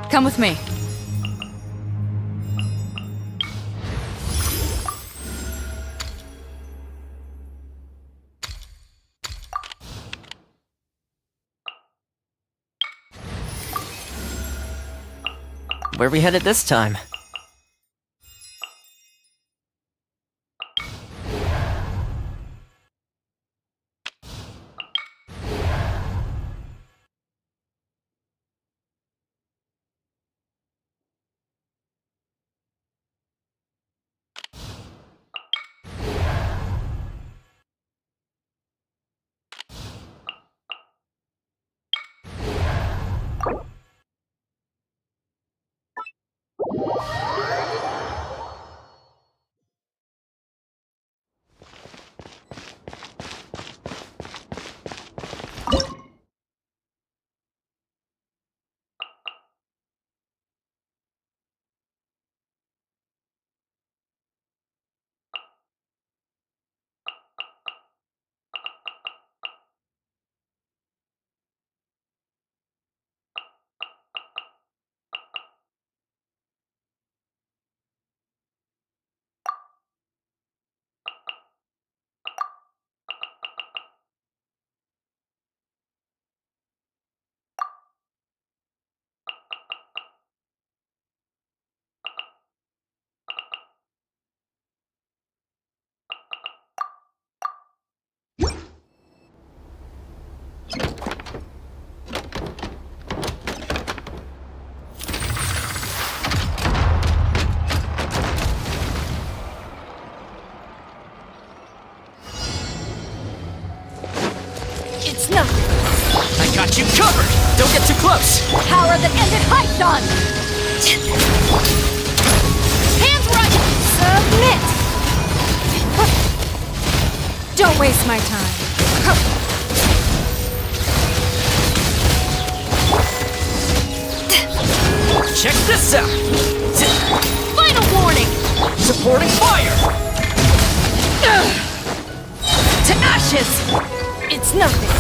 Come with me. Where are we headed this time? It's nothing. I got you covered! Don't get too close! Power that ended Python! Hands running! Submit! Don't waste my time. Check this out! Final warning! Supporting fire! To ashes! It's nothing.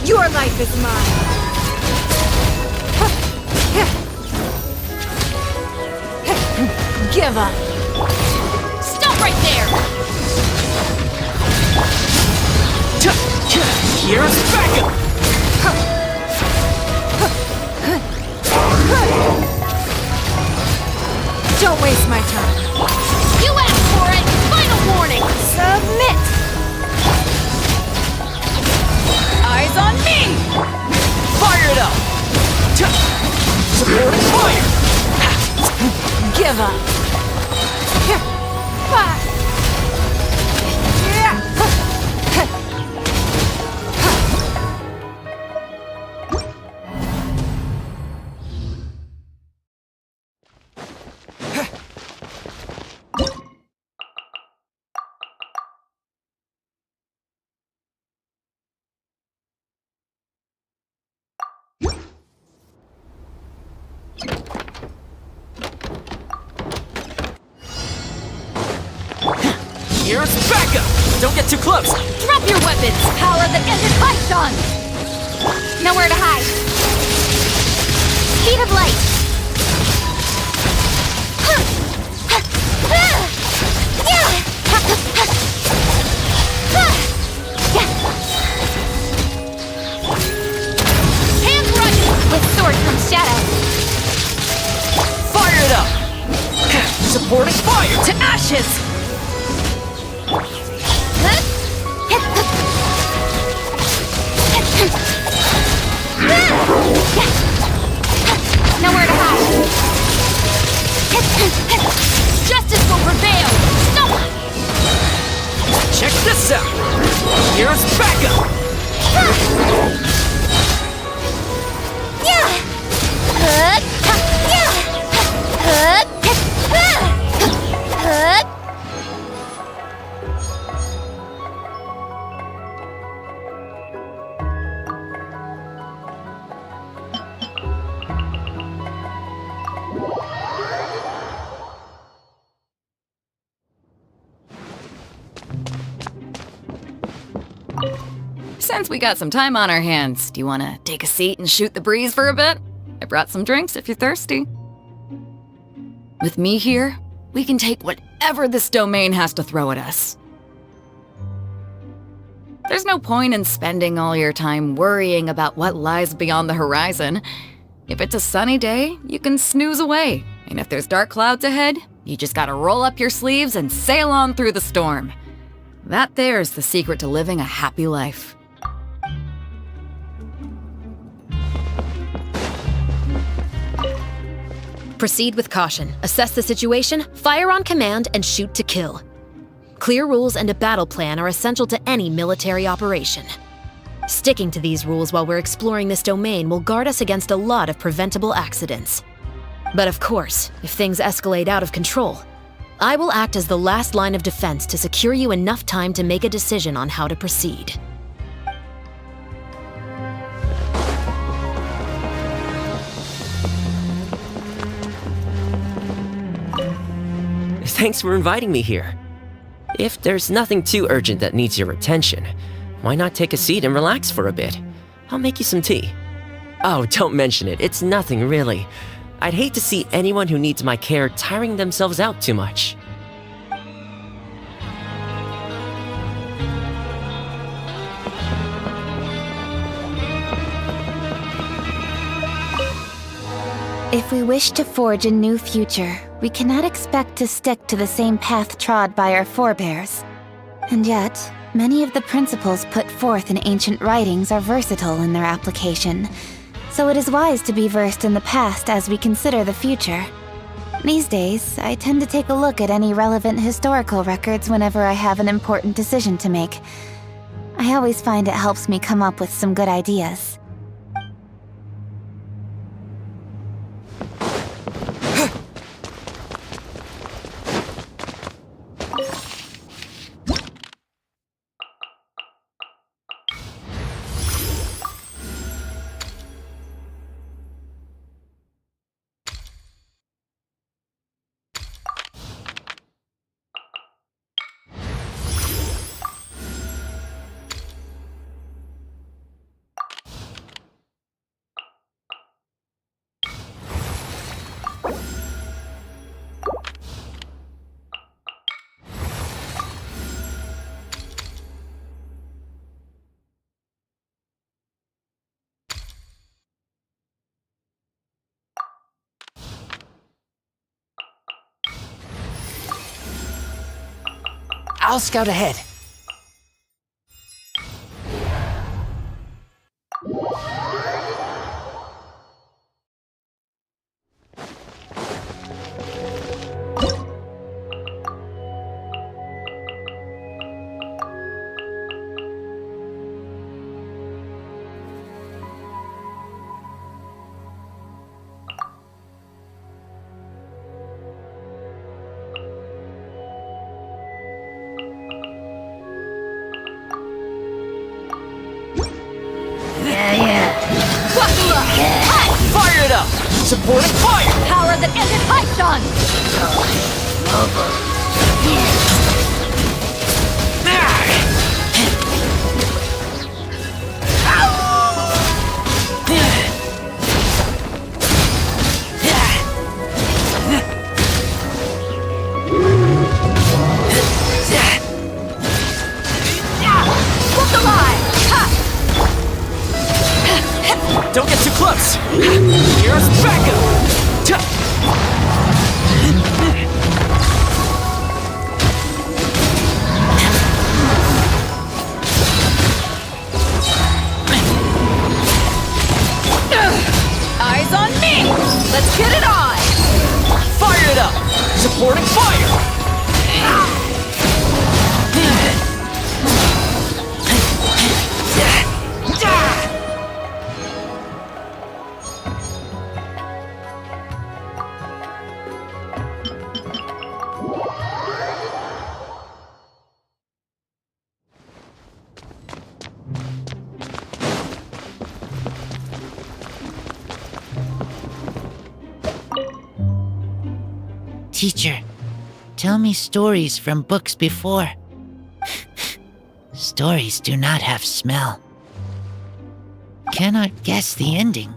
Your life is mine. Give up. Stop right there! Here's backup! Don't waste my time. You asked for it! Final warning! Submit! Eyes on me! Fire it up! Supporting fire! Give up. Here's backup! Don't get too close! Drop your weapons! Power that ended Python! Nowhere to hide. Speed of light! Hands running! With sword from shadow. Fire it up! Supporting fire! To ashes! Nowhere to hide. Justice will prevail. Stop! Check this out! Here's backup! Since we got some time on our hands, do you want to take a seat and shoot the breeze for a bit? I brought some drinks if you're thirsty. With me here, we can take whatever this domain has to throw at us. There's no point in spending all your time worrying about what lies beyond the horizon. If it's a sunny day, you can snooze away. And if there's dark clouds ahead, you just gotta roll up your sleeves and sail on through the storm. That there's the secret to living a happy life. Proceed with caution, assess the situation, fire on command, and shoot to kill. Clear rules and a battle plan are essential to any military operation. Sticking to these rules while we're exploring this domain will guard us against a lot of preventable accidents. But of course, if things escalate out of control, I will act as the last line of defense to secure you enough time to make a decision on how to proceed. Thanks for inviting me here. If there's nothing too urgent that needs your attention, why not take a seat and relax for a bit? I'll make you some tea. Oh, don't mention it. It's nothing, really. I'd hate to see anyone who needs my care tiring themselves out too much. If we wish to forge a new future, we cannot expect to stick to the same path trod by our forebears. And yet, many of the principles put forth in ancient writings are versatile in their application, so it is wise to be versed in the past as we consider the future. These days, I tend to take a look at any relevant historical records whenever I have an important decision to make. I always find it helps me come up with some good ideas. I'll scout ahead. Fire it up! Supporting fire! Power that ended Python! Look alive! Don't get too close! Here's backup! Eyes on me! Let's get it on! Fire it up! Supporting fire! Teacher, tell me stories from books before. Stories do not have smell. cannot guess the ending.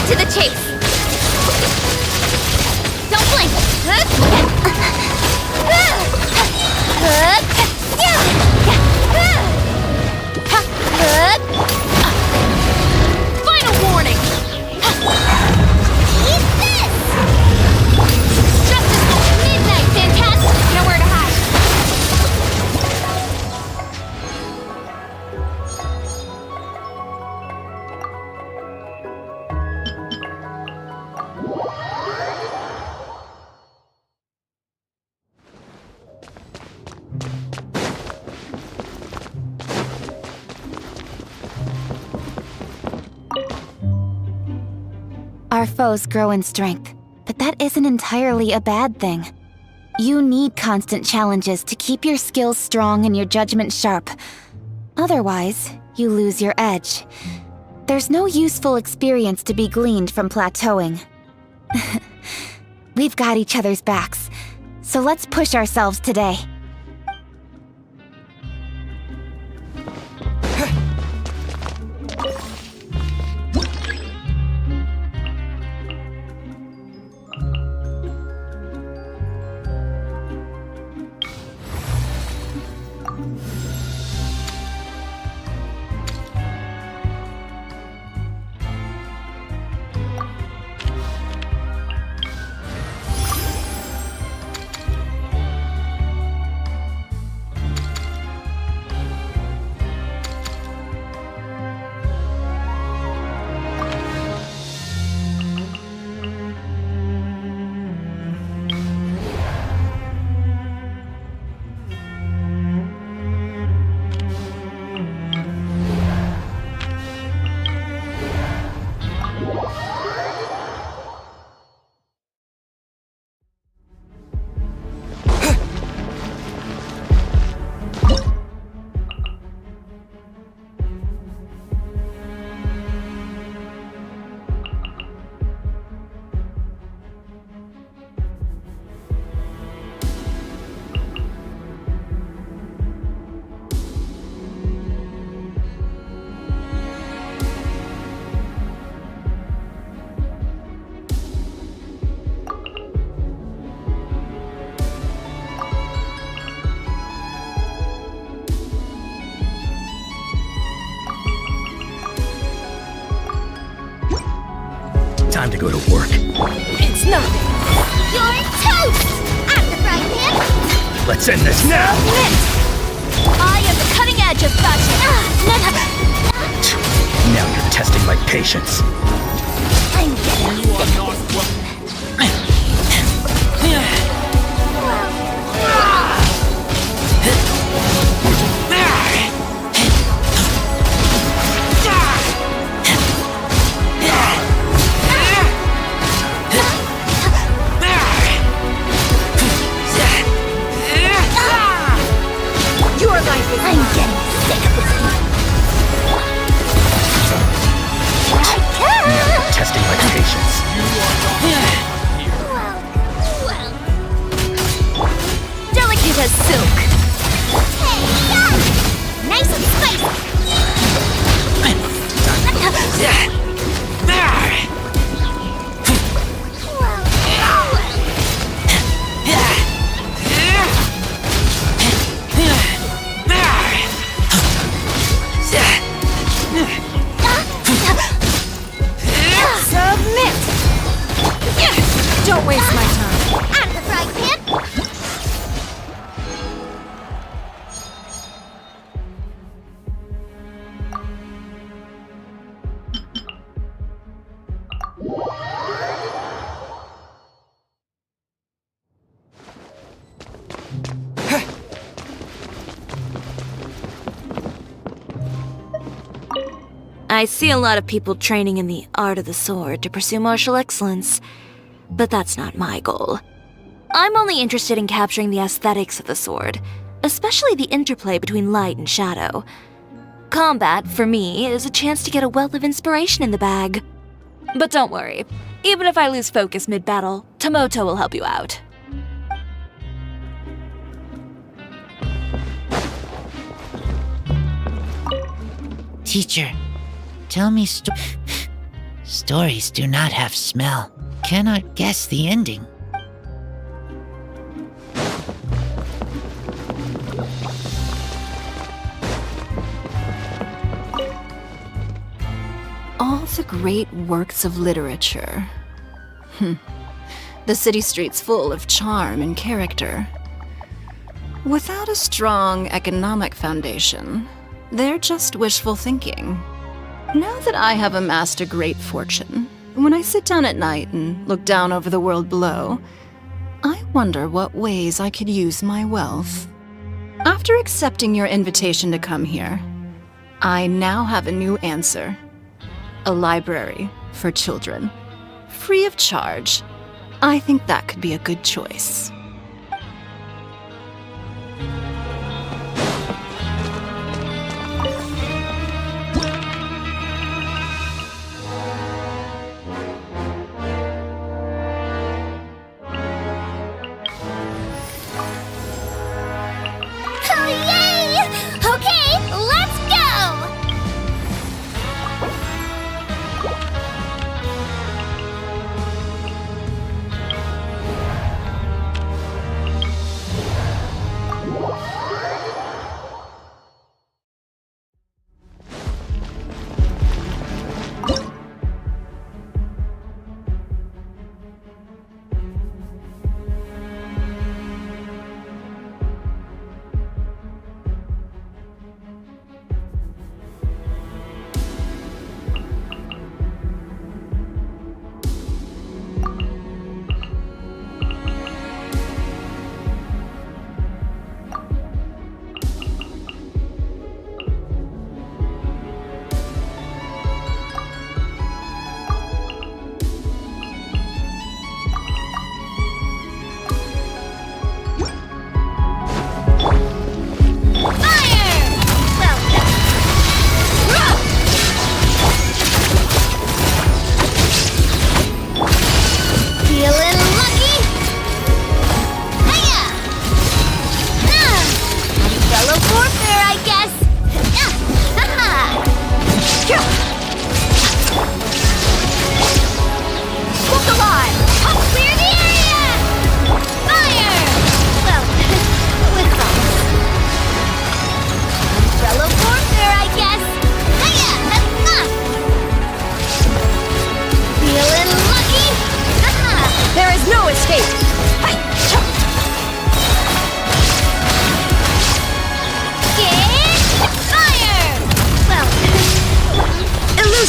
To the chase! Don't blink! Final warning! Eat this! Justice will midnight, Fantastic! Nowhere to hide! Our foes grow in strength, but that isn't entirely a bad thing. You need constant challenges to keep your skills strong and your judgment sharp. Otherwise, you lose your edge. There's no useful experience to be gleaned from plateauing. We've got each other's backs, so let's push ourselves today. Time to go to work. It's nothing! You're toast! I'm the frying pan! Let's end this now! I am the cutting edge of fashion! Now you're testing my patience. I'm getting Your life is I'm getting sick of this. Testing my patience. delicate as silk. Nice and spicy. Submit. Don't waste my time. Out of the frying pan. I see a lot of people training in the art of the sword to pursue martial excellence, but that's not my goal. I'm only interested in capturing the aesthetics of the sword, especially the interplay between light and shadow. Combat, for me, is a chance to get a wealth of inspiration in the bag. But don't worry, even if I lose focus mid-battle, Tomoto will help you out. Teacher, tell me stories do not have smell. Cannot guess the ending. All the great works of literature. The city streets full of charm and character. Without a strong economic foundation, they're just wishful thinking. Now that I have amassed a great fortune, when I sit down at night and look down over the world below, I wonder what ways I could use my wealth. After accepting your invitation to come here, I now have a new answer. A library for children. Free of charge. I think that could be a good choice. Oh, yay! Okay, let's go!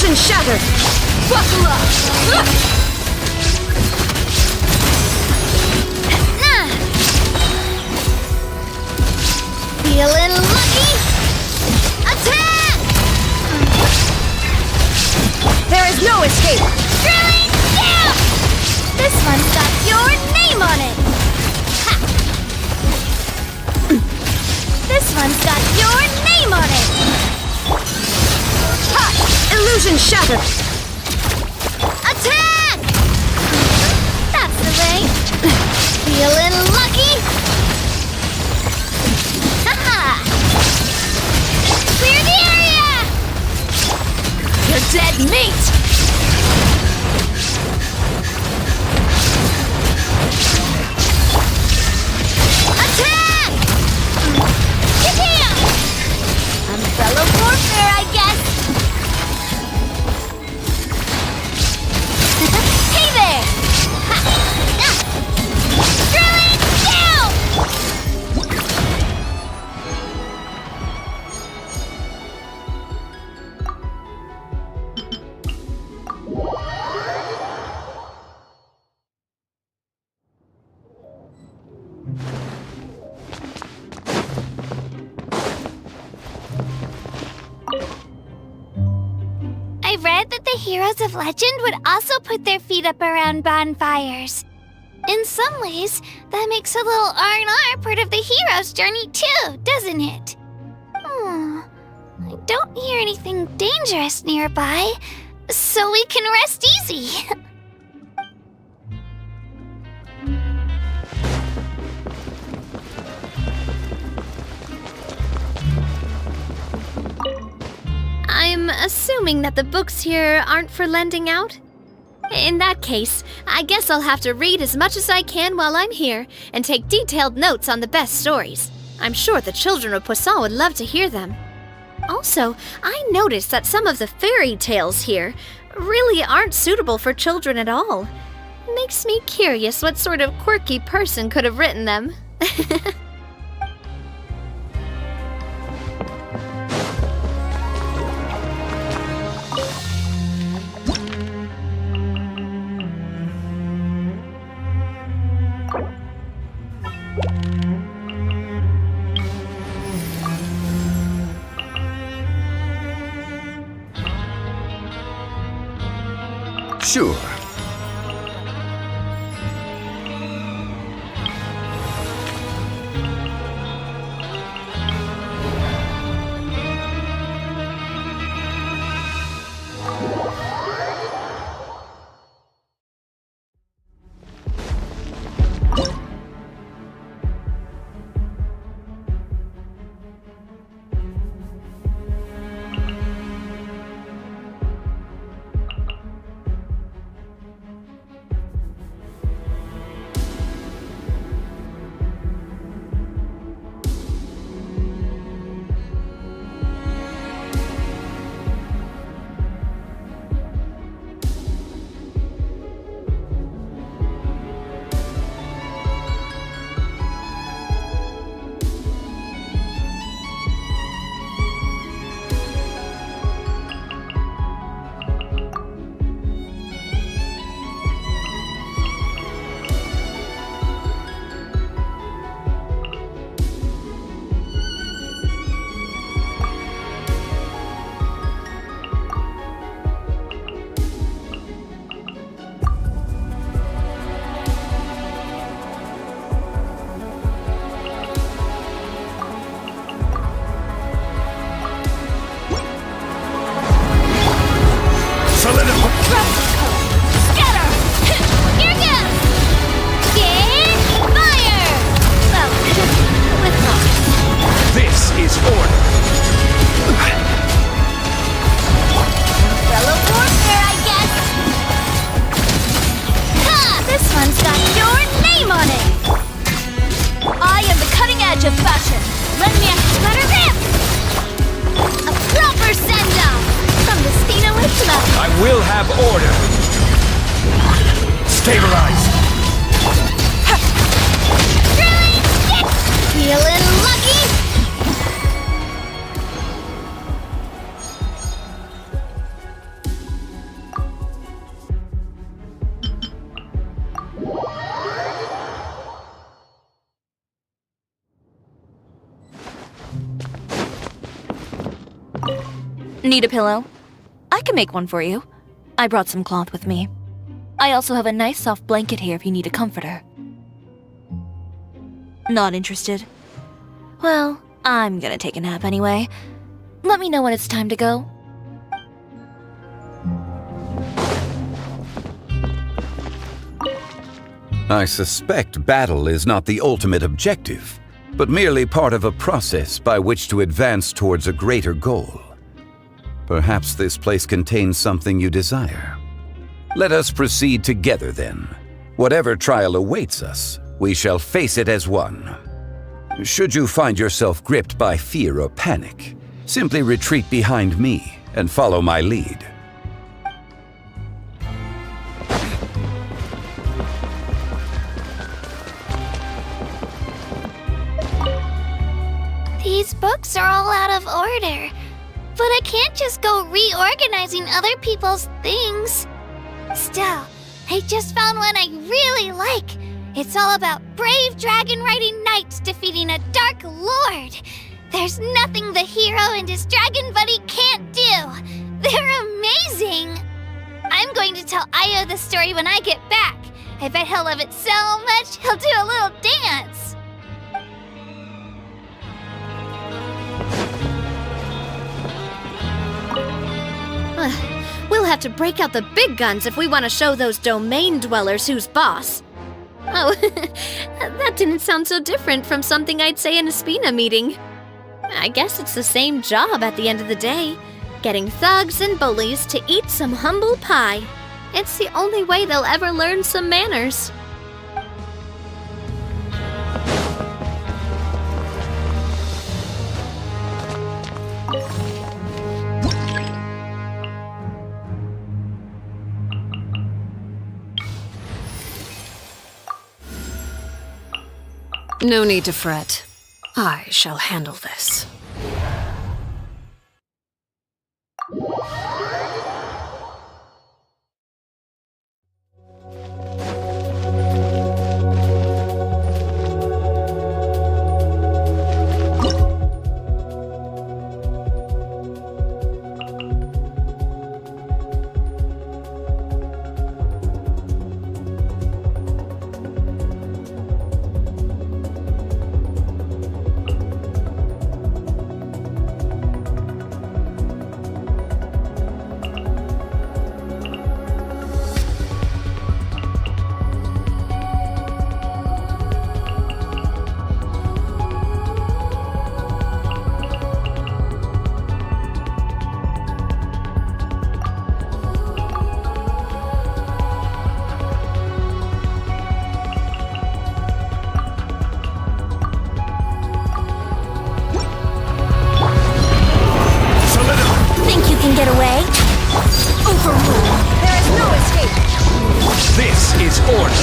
Illusion shattered! Buckle up! Feeling lucky? Attack! There is no escape! Drilling down! This one's got your name on it! Ha! This one's got your name on it! Ha! Illusion shattered! Attack! That's the way. Feeling lucky? Haha! Clear the area! You're dead meat! Attack! Him! Umbrella warfare, I guess. Hey there! Ha! Drilling down! I read that the heroes of legend would also put their feet up around bonfires. In some ways, that makes a little R&R part of the hero's journey too, doesn't it? I don't hear anything dangerous nearby, so we can rest easy. I'm assuming that the books here aren't for lending out? In that case, I guess I'll have to read as much as I can while I'm here and take detailed notes on the best stories. I'm sure the children of Poisson would love to hear them. Also, I noticed that some of the fairy tales here really aren't suitable for children at all. Makes me curious what sort of quirky person could have written them. Sure. will have order. Stabilize. Feeling lucky? Need a pillow? I can make one for you. I brought some cloth with me. I also have a nice soft blanket here if you need a comforter. Not interested? Well, I'm gonna take a nap anyway. Let me know when it's time to go. I suspect battle is not the ultimate objective, but merely part of a process by which to advance towards a greater goal. Perhaps this place contains something you desire. Let us proceed together then. Whatever trial awaits us, we shall face it as one. Should you find yourself gripped by fear or panic, simply retreat behind me and follow my lead. These books are all out of order, but I can't just go reorganizing other people's things. Still, I just found one I really like. It's all about brave dragon-riding knights defeating a dark lord. There's nothing the hero and his dragon buddy can't do. They're amazing. I'm going to tell Io the story when I get back. I bet he'll love it so much he'll do a little dance. We'll have to break out the big guns if we want to show those domain dwellers who's boss. Oh, that didn't sound so different from something I'd say in a Spina meeting. I guess it's the same job at the end of the day, getting thugs and bullies to eat some humble pie. It's the only way they'll ever learn some manners. No need to fret. I shall handle this. Get away. Overruled. There is no escape. This is order.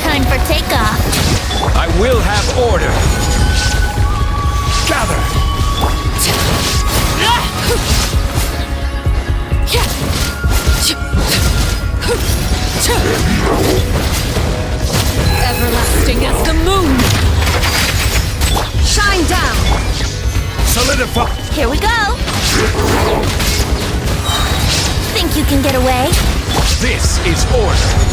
Time for takeoff. I will have order. Gather. Everlasting as the moon! Shine down! Solidify! Here we go. Think you can get away? This is order.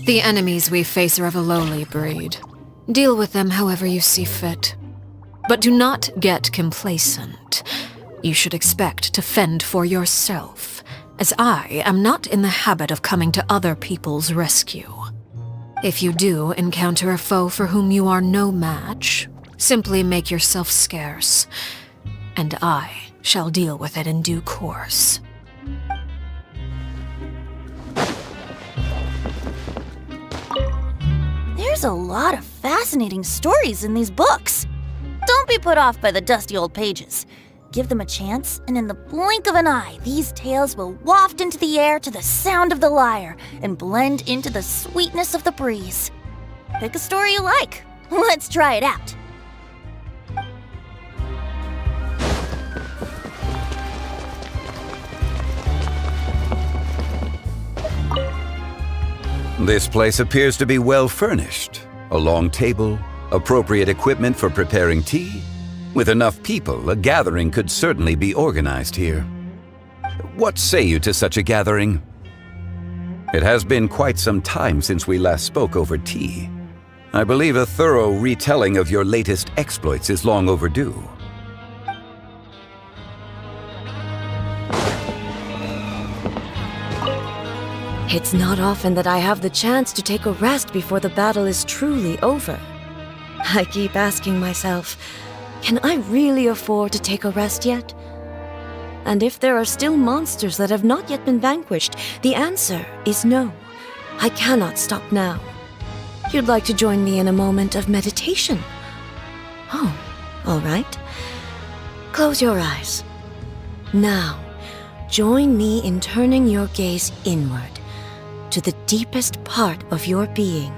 The enemies we face are of a lowly breed. Deal with them however you see fit. But do not get complacent. You should expect to fend for yourself, as I am not in the habit of coming to other people's rescue. If you do encounter a foe for whom you are no match, simply make yourself scarce, and I shall deal with it in due course. There's a lot of fascinating stories in these books. Don't be put off by the dusty old pages. Give them a chance, and in the blink of an eye, these tales will waft into the air to the sound of the lyre and blend into the sweetness of the breeze. Pick a story you like. Let's try it out. This place appears to be well furnished. A long table, appropriate equipment for preparing tea. With enough people, a gathering could certainly be organized here. What say you to such a gathering? It has been quite some time since we last spoke over tea. I believe a thorough retelling of your latest exploits is long overdue. It's not often that I have the chance to take a rest before the battle is truly over. I keep asking myself, can I really afford to take a rest yet? And if there are still monsters that have not yet been vanquished, the answer is no. I cannot stop now. You'd like to join me in a moment of meditation? Oh, all right. Close your eyes. Now, join me in turning your gaze inward, to the deepest part of your being.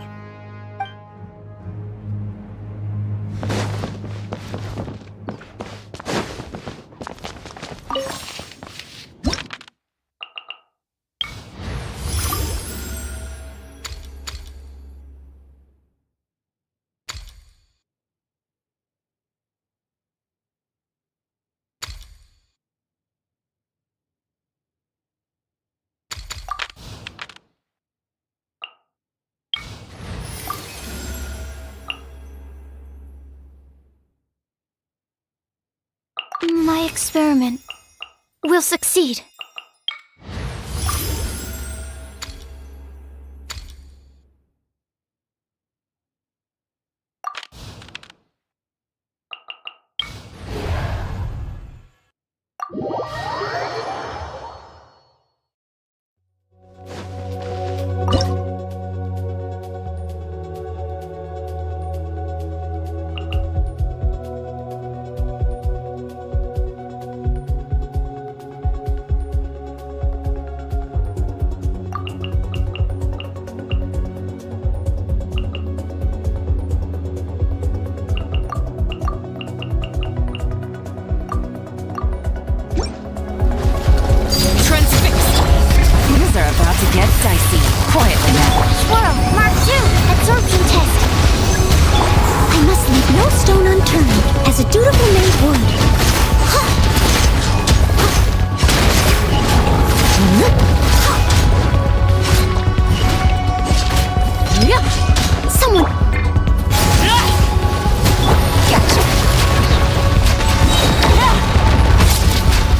My experiment will succeed. Get dicey. Quietly now. Swirl, Mark 2, absorption test. I must leave no stone unturned, as a dutiful maid would. Someone... Gotcha.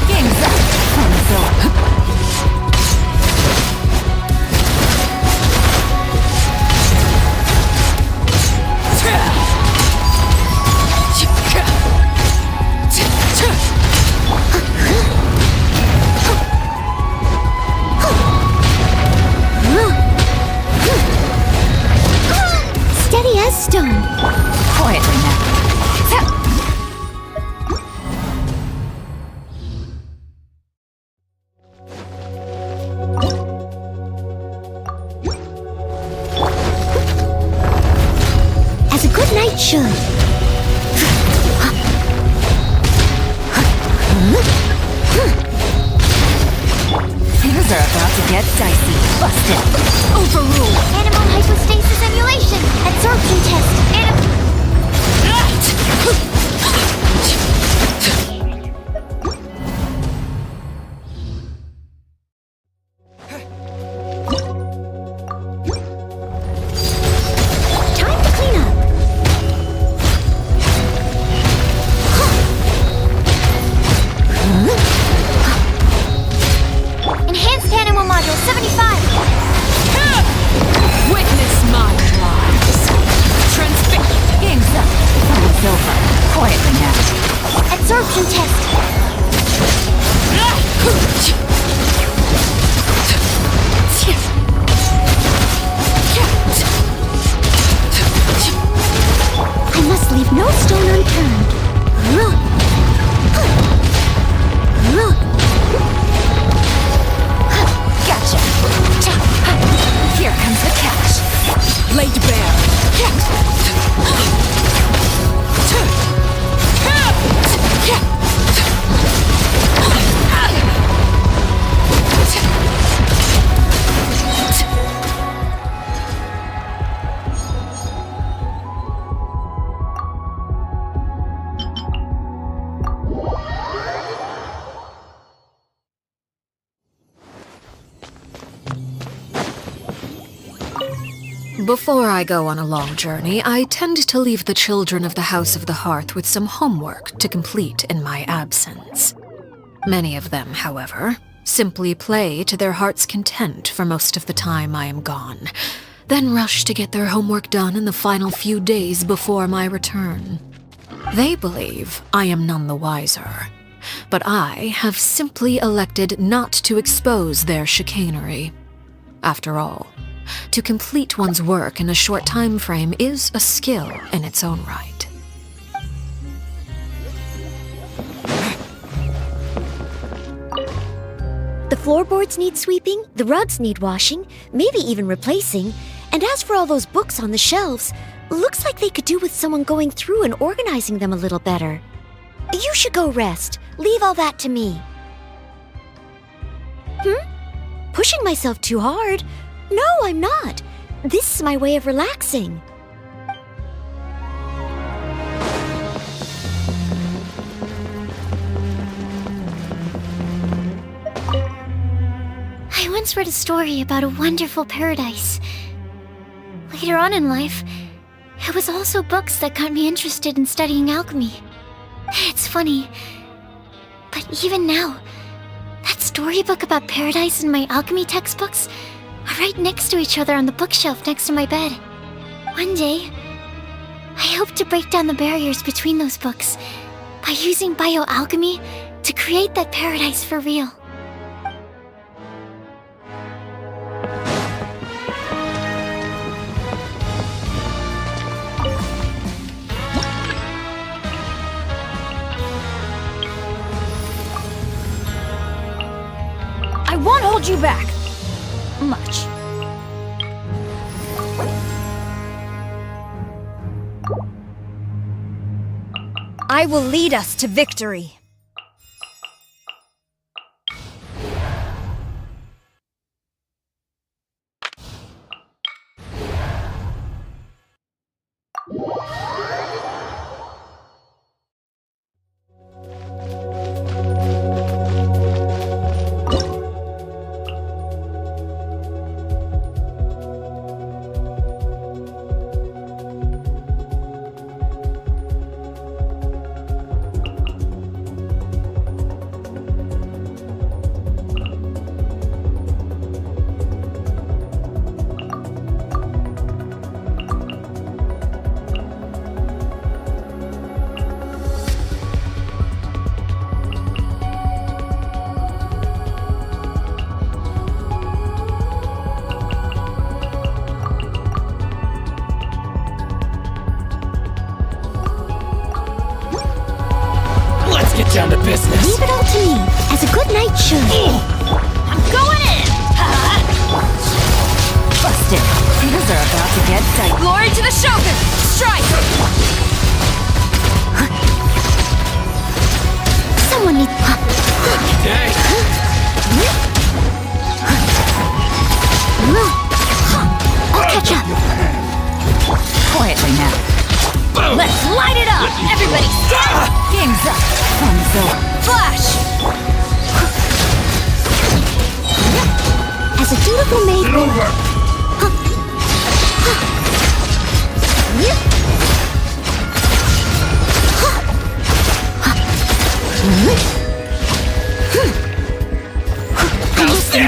Game's up. Steady as stone. Quietly now. As a good knight should. Things are about to get dicey. Busted. Overrule. Animal hypostasis emulation. Absorption test. Time to clean up. Enhanced animal module 75. Witness my rise. Before I go on a long journey, I tend to leave the children of the House of the Hearth with some homework to complete in my absence. Many of them, however, simply play to their heart's content for most of the time I am gone, then rush to get their homework done in the final few days before my return. They believe I am none the wiser, but I have simply elected not to expose their chicanery. After all, to complete one's work in a short time frame is a skill in its own right. The floorboards need sweeping, the rugs need washing, maybe even replacing. And as for all those books on the shelves, looks like they could do with someone going through and organizing them a little better. You should go rest. Leave all that to me. Pushing myself too hard? No, I'm not. This is my way of relaxing. I once read a story about a wonderful paradise. Later on in life, it was also books that got me interested in studying alchemy. It's funny, but even now, that storybook about paradise and my alchemy textbooks are right next to each other on the bookshelf next to my bed. One day, I hope to break down the barriers between those books by using bioalchemy to create that paradise for real. I won't hold you back. Much. I will lead us to victory. Down to business. Leave it all to me, as a good knight should. I'm going in! Busted. Things are about to get tight. Glory to the Shogun! Strike! Someone needs... Dang. I'll catch up. Quietly now. Let's light it up! Everybody stand! Game's up. Fun's over. Flash! As a dutiful maid ruler.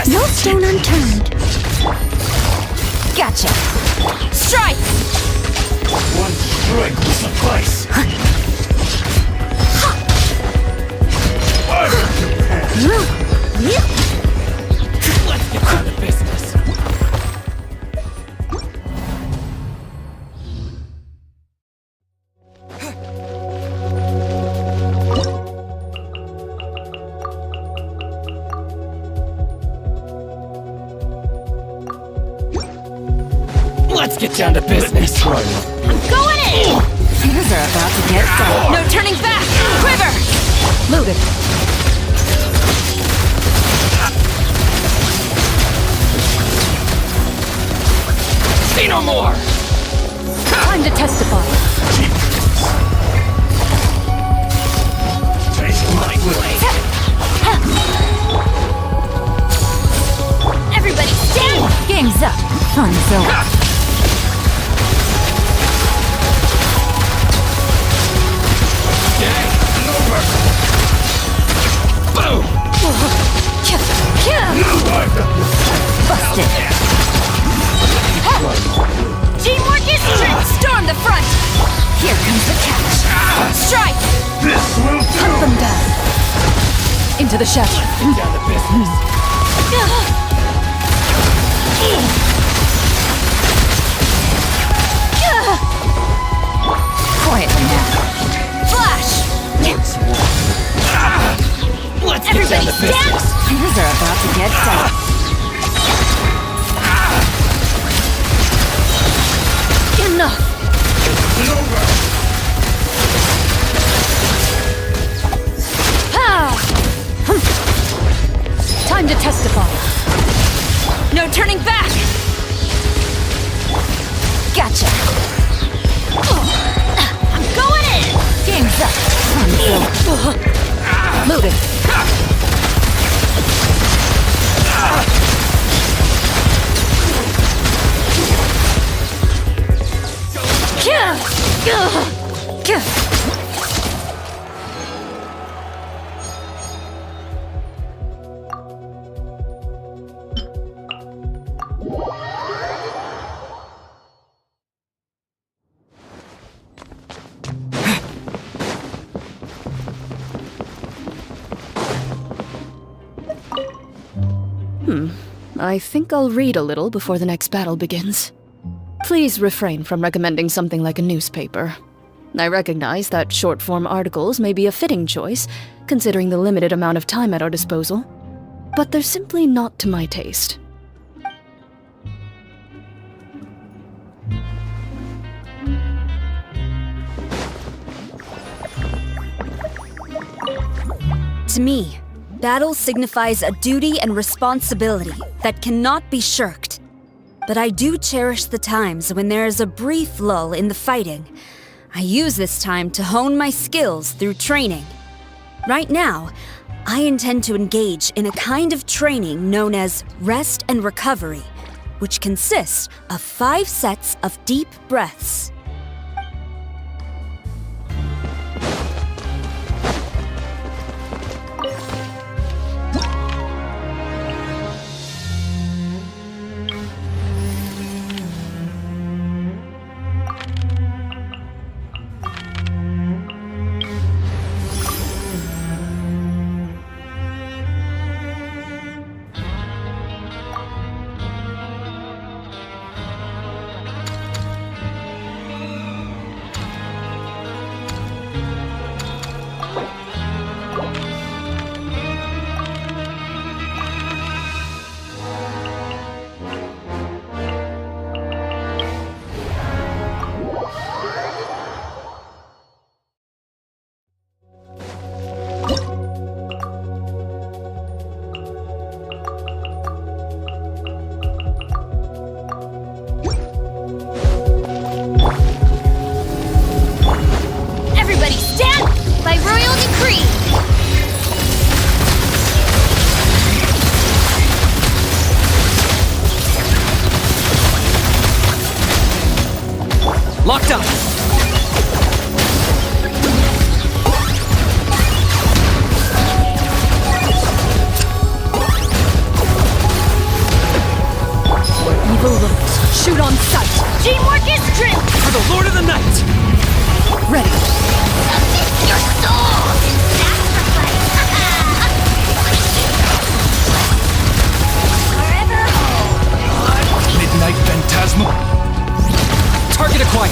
No stone unturned. Gotcha! Strike! One strike will suffice. Let's get down to business. Let's get down to business. I'm going in! Things are about to get tight. No turning back! Quiver! Loaded. Say no more! Time to testify. Take my blade. Everybody stand! Game's up. Fun's over. into the shadows. Down to business. Quietly now. Flash! Let's get down to business. Things are about to get dark. Enough! It's over. Time to testify. No turning back! Gotcha. I'm going in! Game's up. Loaded. I think I'll read a little before the next battle begins. Please refrain from recommending something like a newspaper. I recognize that short-form articles may be a fitting choice, considering the limited amount of time at our disposal, but they're simply not to my taste. To me, battle signifies a duty and responsibility that cannot be shirked. But I do cherish the times when there is a brief lull in the fighting. I use this time to hone my skills through training. Right now, I intend to engage in a kind of training known as rest and recovery, which consists of 5 sets of deep breaths. Locked up! Evil looks. Shoot on sight. Teamwork is strength! For the Lord of the Night! Ready. Your soul! Sacrifice! Forever home! Midnight Phantasma. Target acquired!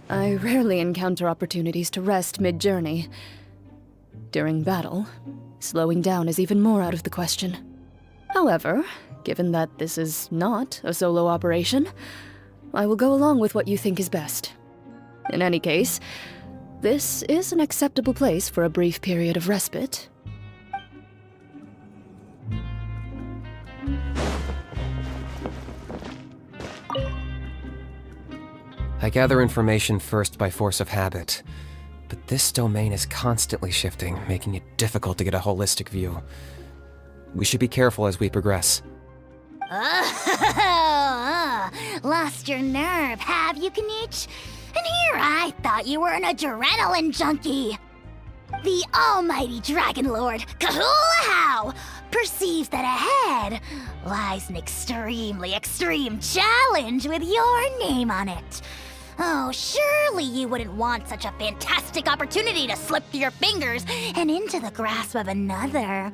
I rarely encounter opportunities to rest mid-journey. During battle, slowing down is even more out of the question. However, given that this is not a solo operation, I will go along with what you think is best. In any case, this is an acceptable place for a brief period of respite. I gather information first by force of habit, but this domain is constantly shifting, making it difficult to get a holistic view. We should be careful as we progress. Lost your nerve, have you, Kanichi? And here I thought you were an adrenaline junkie. The almighty Dragon Lord, Kahulahau, perceives that ahead lies an extremely extreme challenge with your name on it. Oh, surely you wouldn't want such a fantastic opportunity to slip through your fingers and into the grasp of another.